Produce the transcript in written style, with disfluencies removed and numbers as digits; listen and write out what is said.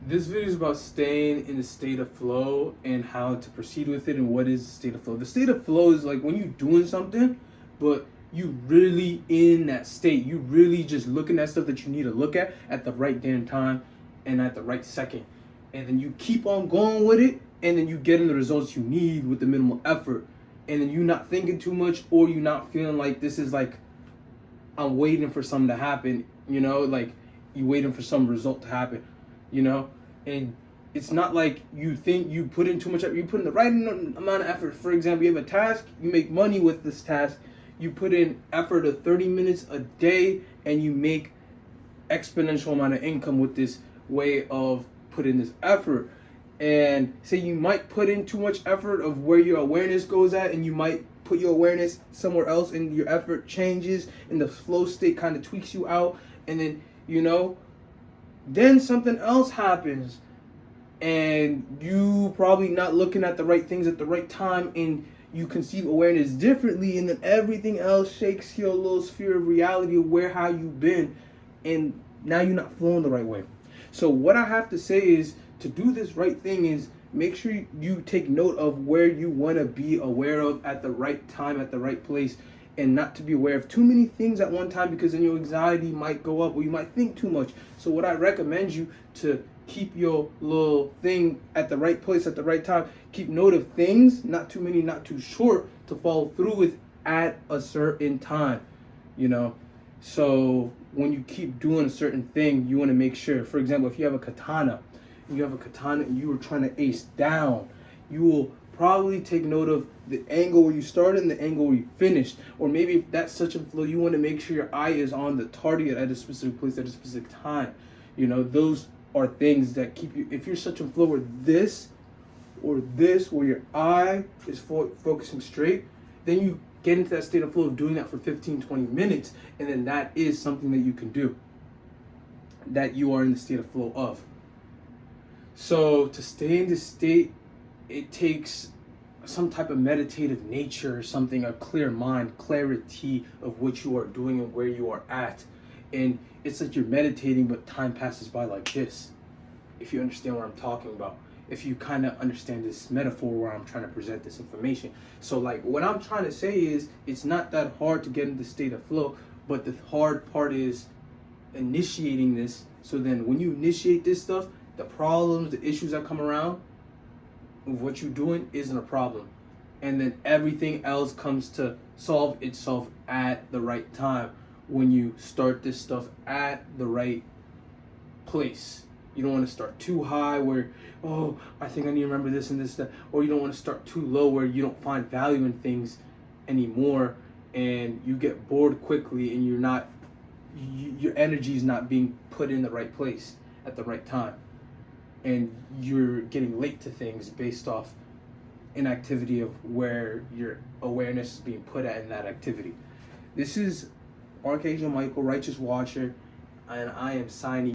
This video is about staying in a state of flow and how to proceed with it and what is the state of flow. The state of flow is like when you're doing something, but you really in that state. You really just looking at stuff that you need to look at the right damn time and at the right second. And then you keep on going with it, and then you getting the results you need with the minimal effort. And then you not thinking too much, or you not feeling like this is like I'm waiting for something to happen, like you waiting for some result to happen, and it's not like you think you put in too much effort. You put in the right amount of effort. For example, you have a task, you make money with this task, you put in effort of 30 minutes a day, and you make exponential amount of income with this way of putting this effort. And say you might put in too much effort of where your awareness goes at, and you might put your awareness somewhere else, and your effort changes and the flow state kind of tweaks you out, and then then something else happens, and you probably not looking at the right things at the right time, and you conceive awareness differently, and then everything else shakes your little sphere of reality of where how you've been, and now you're not flowing the right way. So what I have to say is, to do this right thing is make sure you take note of where you want to be aware of at the right time, at the right place, and not to be aware of too many things at one time, because then your anxiety might go up or you might think too much. So what I recommend you to keep your little thing at the right place at the right time. Keep note of things, not too many, not too short, to follow through with at a certain time, So when you keep doing a certain thing, you want to make sure, for example, if you have a katana, and you were trying to ace down, you will probably take note of the angle where you started and the angle where you finished. Or maybe if that's such a flow, you want to make sure your eye is on the target at a specific place at a specific time. Those are things that keep you, if you're such a flow where this or this, where your eye is focusing straight, then you get into that state of flow of doing that for 15-20 minutes, and then that is something that you can do, that you are in the state of flow of. So to stay in this state, it takes some type of meditative nature or something, a clear mind, clarity of what you are doing and where you are at. And it's like you're meditating, but time passes by like this, if you understand what I'm talking about. If you kind of understand this metaphor where I'm trying to present this information. So like what I'm trying to say is, it's not that hard to get into the state of flow, but the hard part is initiating this. So then when you initiate this stuff, the problems, the issues that come around with what you're doing isn't a problem. And then everything else comes to solve itself at the right time, when you start this stuff at the right place. You don't want to start too high where, oh, I think I need to remember this and this, that. Or you don't want to start too low where you don't find value in things anymore, and you get bored quickly, and your energy is not being put in the right place at the right time. And you're getting late to things based off inactivity of where your awareness is being put at in that activity. This is Archangel Michael, Righteous Watcher, and I am signing